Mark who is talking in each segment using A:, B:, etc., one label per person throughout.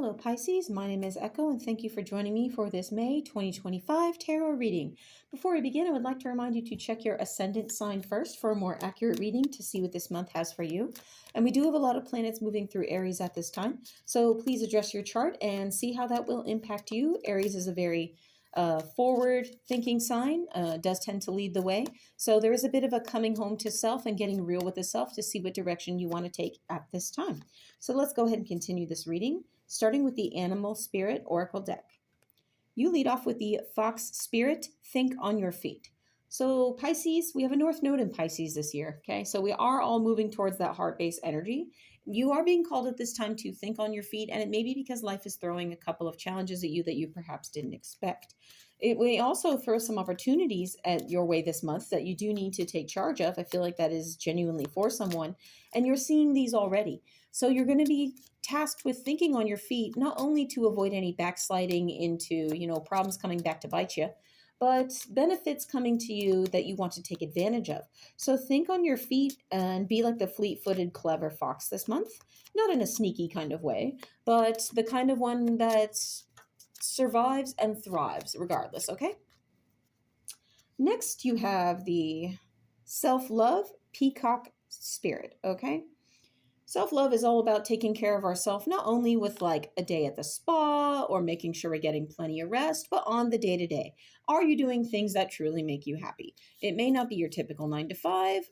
A: Hello Pisces, my name is Echo and thank you for joining me for this May 2025 tarot reading. Before we begin, I would like to remind you to check your ascendant sign first for a more accurate reading to see what this month has for you. And we do have a lot of planets moving through Aries at this time, so please address your chart and see how that will impact you. Aries is a very forward-thinking sign, does tend to lead the way. So there is a bit of a coming home to self and getting real with the self to see what direction you want to take at this time. So let's go ahead and continue this reading, starting with the Animal Spirit Oracle deck. You lead off with the Fox Spirit, Think on Your Feet. So Pisces, we have a North Node in Pisces this year, okay? So we are all moving towards that heart-based energy. You are being called at this time to think on your feet, and it may be because life is throwing a couple of challenges at you that you perhaps didn't expect. It may also throw some opportunities at your way this month that you do need to take charge of. I feel like that is genuinely for someone, and you're seeing these already. So you're going to be tasked with thinking on your feet, not only to avoid any backsliding into, problems coming back to bite you, but benefits coming to you that you want to take advantage of. So think on your feet and be like the fleet-footed, clever fox this month. Not in a sneaky kind of way, but the kind of one that survives and thrives regardless, okay? Next, you have the self-love peacock spirit, okay? Self-love is all about taking care of ourselves, not only with like a day at the spa or making sure we're getting plenty of rest, but on the day-to-day. Are you doing things that truly make you happy? It may not be your typical 9 to 5,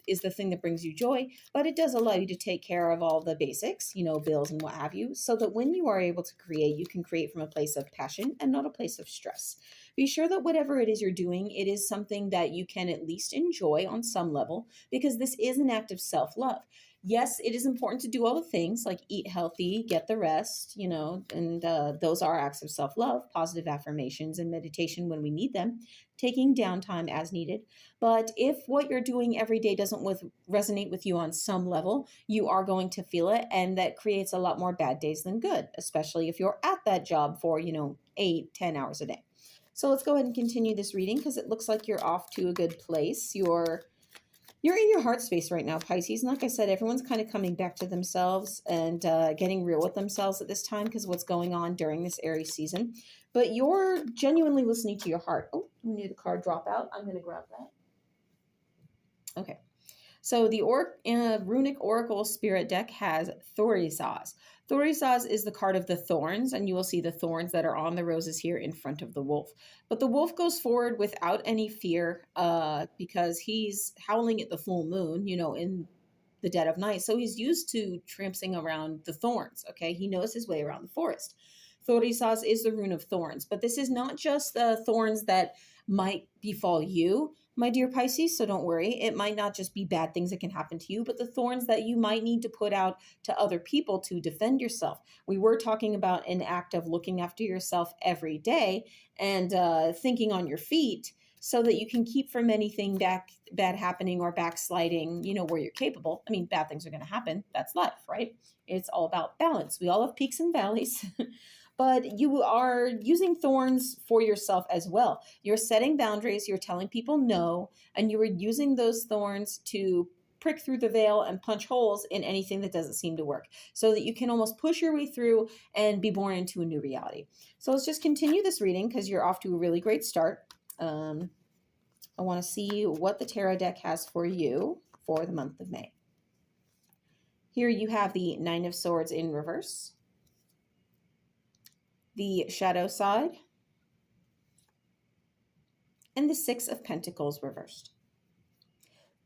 A: is the thing that brings you joy, but it does allow you to take care of all the basics, bills and what have you, so that when you are able to create, you can create from a place of passion and not a place of stress. Be sure that whatever it is you're doing, it is something that you can at least enjoy on some level, because this is an act of self-love. Yes, it is important to do all the things like eat healthy, get the rest, and those are acts of self-love, positive affirmations and meditation when we need them, taking downtime as needed. But if what you're doing every day doesn't resonate with you on some level, you are going to feel it, and that creates a lot more bad days than good, especially if you're at that job for, 8-10 hours a day. So let's go ahead and continue this reading because it looks like you're off to a good place. You're in your heart space right now, Pisces. And like I said, everyone's kind of coming back to themselves and getting real with themselves at this time because what's going on during this Aries season. But you're genuinely listening to your heart. Oh, we need the card drop out. I'm going to grab that. Okay. So the Runic Oracle Spirit deck has Thorisaz. Thorisaz is the card of the thorns, and you will see the thorns that are on the roses here in front of the wolf. But the wolf goes forward without any fear because he's howling at the full moon, in the dead of night. So he's used to tramping around the thorns, okay? He knows his way around the forest. Thorisaz is the rune of thorns, but this is not just the thorns that might befall you, my dear Pisces, so don't worry. It might not just be bad things that can happen to you, but the thorns that you might need to put out to other people to defend yourself. We were talking about an act of looking after yourself every day and thinking on your feet so that you can keep from anything bad happening or backsliding, where you're capable. I mean, bad things are going to happen. That's life, right? It's all about balance. We all have peaks and valleys. But you are using thorns for yourself as well. You're setting boundaries, you're telling people no, and you are using those thorns to prick through the veil and punch holes in anything that doesn't seem to work so that you can almost push your way through and be born into a new reality. So let's just continue this reading because you're off to a really great start. I want to see what the tarot deck has for you for the month of May. Here you have the Nine of Swords in reverse, the Shadow side, and the Six of Pentacles reversed.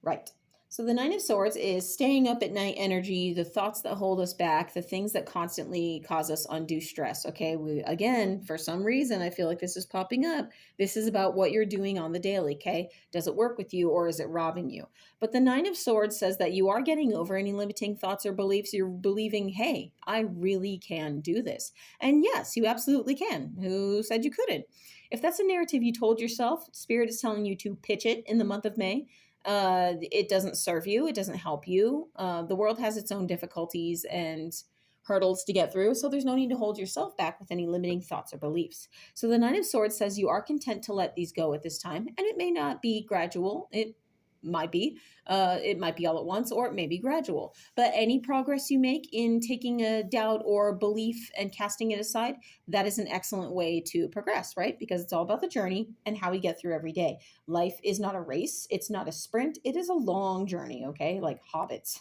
A: Right. So the Nine of Swords is staying up at night energy, the thoughts that hold us back, the things that constantly cause us undue stress. Okay, again, for some reason, I feel like this is popping up. This is about what you're doing on the daily, okay? Does it work with you or is it robbing you? But the Nine of Swords says that you are getting over any limiting thoughts or beliefs. You're believing, hey, I really can do this. And yes, you absolutely can. Who said you couldn't? If that's a narrative you told yourself, Spirit is telling you to pitch it in the month of May. It doesn't serve you. It doesn't help you. The world has its own difficulties and hurdles to get through, so there's no need to hold yourself back with any limiting thoughts or beliefs. So the Nine of Swords says you are content to let these go at this time, and it may not be gradual. It Might be. It might be all at once, or it may be gradual. But any progress you make in taking a doubt or belief and casting it aside, that is an excellent way to progress, right? Because it's all about the journey and how we get through every day. Life is not a race, it's not a sprint, it is a long journey, okay? Like hobbits.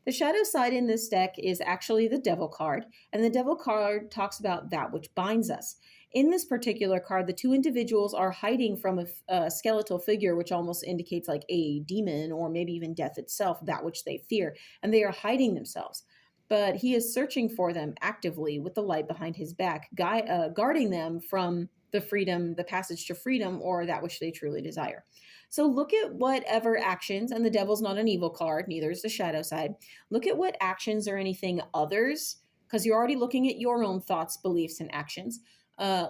A: The shadow side in this deck is actually the Devil card, and the Devil card talks about that which binds us. In this particular card, the two individuals are hiding from a skeletal figure, which almost indicates like a demon or maybe even death itself, that which they fear, and they are hiding themselves. But he is searching for them actively with the light behind his back, guarding them from the freedom, the passage to freedom, or that which they truly desire. So look at whatever actions, and the devil's not an evil card, neither is the shadow side. Look at what actions or anything others, because you're already looking at your own thoughts, beliefs, and actions.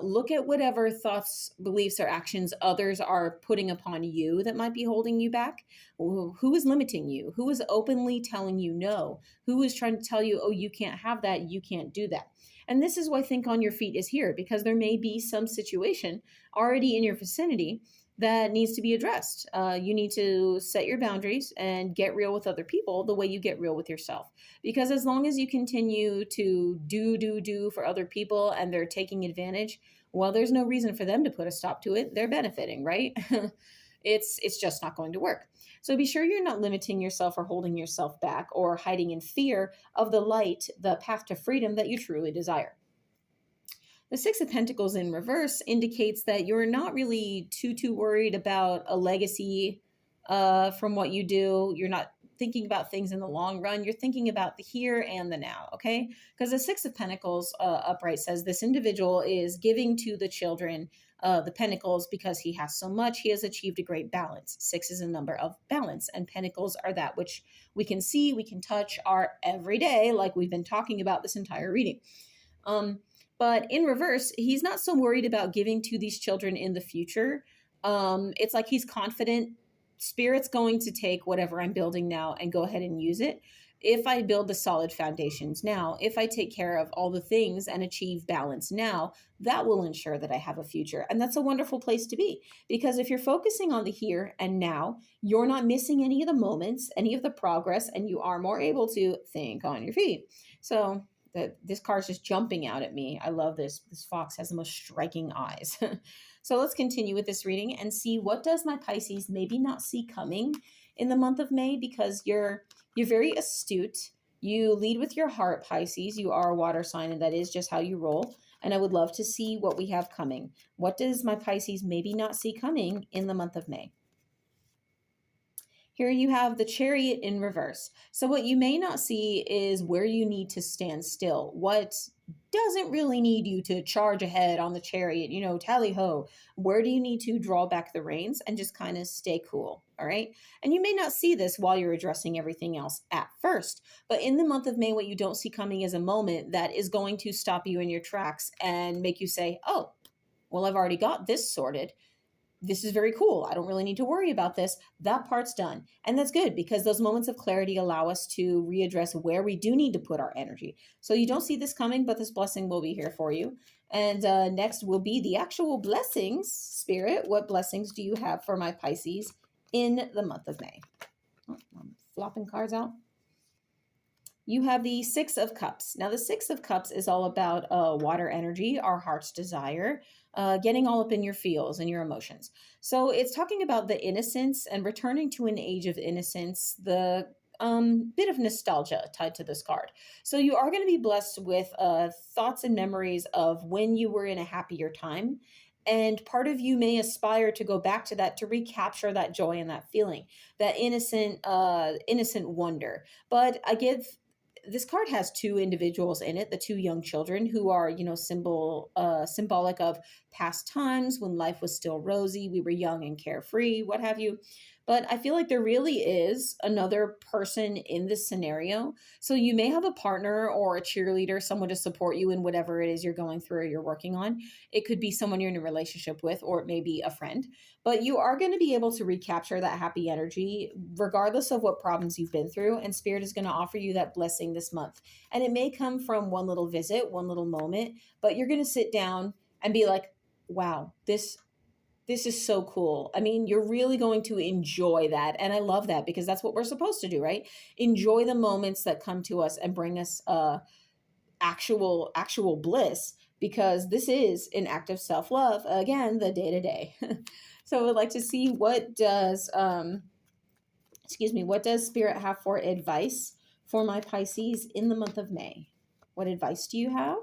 A: Look at whatever thoughts, beliefs, or actions others are putting upon you that might be holding you back. Who is limiting you? Who is openly telling you no? Who is trying to tell you, oh, you can't have that, you can't do that? And this is why Think on Your Feet is here, because there may be some situation already in your vicinity that needs to be addressed. You need to set your boundaries and get real with other people the way you get real with yourself. Because as long as you continue to do for other people and they're taking advantage, well, there's no reason for them to put a stop to it. They're benefiting, right? It's just not going to work. So be sure you're not limiting yourself or holding yourself back or hiding in fear of the light, the path to freedom that you truly desire. The Six of Pentacles in reverse indicates that you're not really too worried about a legacy from what you do. You're not thinking about things in the long run. You're thinking about the here and the now, okay? Because the Six of Pentacles upright says this individual is giving to the children the pentacles because he has so much. He has achieved a great balance. Six is a number of balance, and pentacles are that which we can see, we can touch, are every day, like we've been talking about this entire reading. But in reverse, he's not so worried about giving to these children in the future. It's like he's confident Spirit's going to take whatever I'm building now and go ahead and use it. If I build the solid foundations now, if I take care of all the things and achieve balance now, that will ensure that I have a future. And that's a wonderful place to be, because if you're focusing on the here and now, you're not missing any of the moments, any of the progress, and you are more able to think on your feet. So this card's just jumping out at me. I love this. This fox has the most striking eyes. So let's continue with this reading and see what does my Pisces maybe not see coming in the month of May, because you're very astute. You lead with your heart, Pisces. You are a water sign, and that is just how you roll. And I would love to see what we have coming. What does my Pisces maybe not see coming in the month of May? Here you have the Chariot in reverse. So what you may not see is where you need to stand still. What doesn't really need you to charge ahead on the Chariot, tally ho. Where do you need to draw back the reins and just kind of stay cool, all right? And you may not see this while you're addressing everything else at first, but in the month of May, what you don't see coming is a moment that is going to stop you in your tracks and make you say, oh, well, I've already got this sorted. This is very cool. I don't really need to worry about this. That part's done. And that's good, because those moments of clarity allow us to readdress where we do need to put our energy. So you don't see this coming, but this blessing will be here for you. And next will be the actual blessings. Spirit, what blessings do you have for my Pisces in the month of May? Oh, I'm flopping cards out. You have the Six of Cups. Now, the Six of Cups is all about water energy, our heart's desire, getting all up in your feels and your emotions. So it's talking about the innocence and returning to an age of innocence, the bit of nostalgia tied to this card. So you are going to be blessed with thoughts and memories of when you were in a happier time. And part of you may aspire to go back to that, to recapture that joy and that feeling, that innocent wonder. But this card has two individuals in it, the two young children who are, symbolic of past times when life was still rosy. We were young and carefree, what have you. But I feel like there really is another person in this scenario. So you may have a partner or a cheerleader, someone to support you in whatever it is you're going through or you're working on. It could be someone you're in a relationship with, or it may be a friend. But you are going to be able to recapture that happy energy regardless of what problems you've been through. And Spirit is going to offer you that blessing this month. And it may come from one little visit, one little moment, but you're going to sit down and be like, wow, this This is so cool. I mean, you're really going to enjoy that. And I love that because that's what we're supposed to do, right? Enjoy the moments that come to us and bring us actual bliss, because this is an act of self-love. Again, the day to day. So I would like to see what does what does spirit have for advice for my Pisces in the month of May? What advice do you have?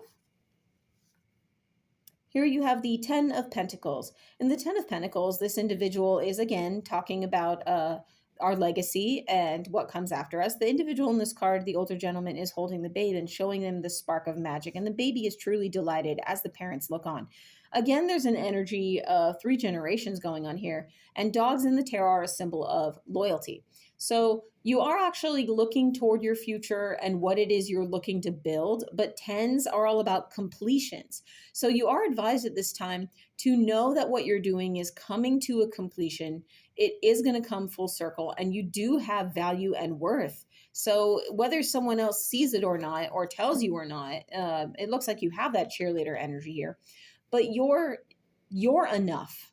A: Here you have the Ten of Pentacles. In the Ten of Pentacles, this individual is again talking about our legacy and what comes after us. The individual in this card, the older gentleman, is holding the babe and showing them the spark of magic. And the baby is truly delighted as the parents look on. Again, there's an energy of 3 generations going on here. And dogs in the tarot are a symbol of loyalty. So you are actually looking toward your future and what it is you're looking to build, but tens are all about completions. So you are advised at this time to know that what you're doing is coming to a completion. It is going to come full circle, and you do have value and worth. So whether someone else sees it or not, or tells you or not, it looks like you have that cheerleader energy here, but you're enough.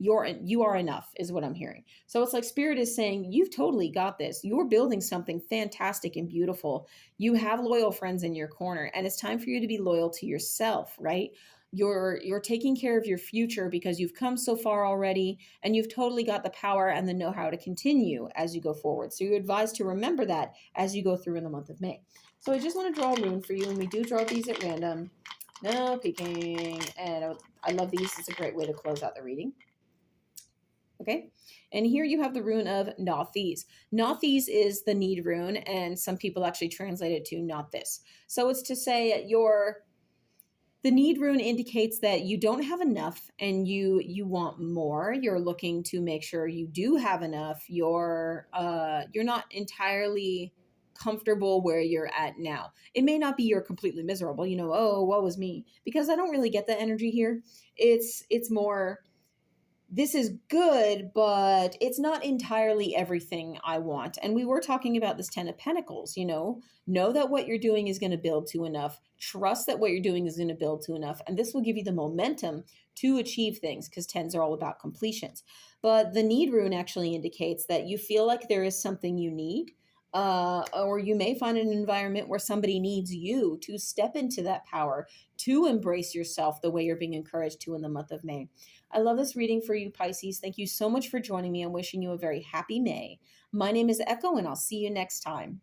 A: You are enough is what I'm hearing. So it's like spirit is saying, you've totally got this. You're building something fantastic and beautiful. You have loyal friends in your corner, and it's time for you to be loyal to yourself, right? You're taking care of your future because you've come so far already, and you've totally got the power and the know-how to continue as you go forward. So you're advised to remember that as you go through in the month of May. So I just want to draw a rune for you, and we do draw these at random. No peeking. And I love these. It's a great way to close out the reading. Okay, and here you have the rune of Nauthiz. Nauthiz is the need rune, and some people actually translate it to not this. So it's to say the need rune indicates that you don't have enough and you want more. You're looking to make sure you do have enough. You're not entirely comfortable where you're at now. It may not be you're completely miserable, oh, woe was me, because I don't really get the energy here. It's more, this is good, but it's not entirely everything I want. And we were talking about this Ten of Pentacles, know that what you're doing is going to build to enough. Trust that what you're doing is going to build to enough. And this will give you the momentum to achieve things, because tens are all about completions. But the need rune actually indicates that you feel like there is something you need. Or you may find an environment where somebody needs you to step into that power, to embrace yourself the way you're being encouraged to in the month of May. I love this reading for you, Pisces. Thank you so much for joining me. I'm wishing you a very happy May. My name is Echo, and I'll see you next time.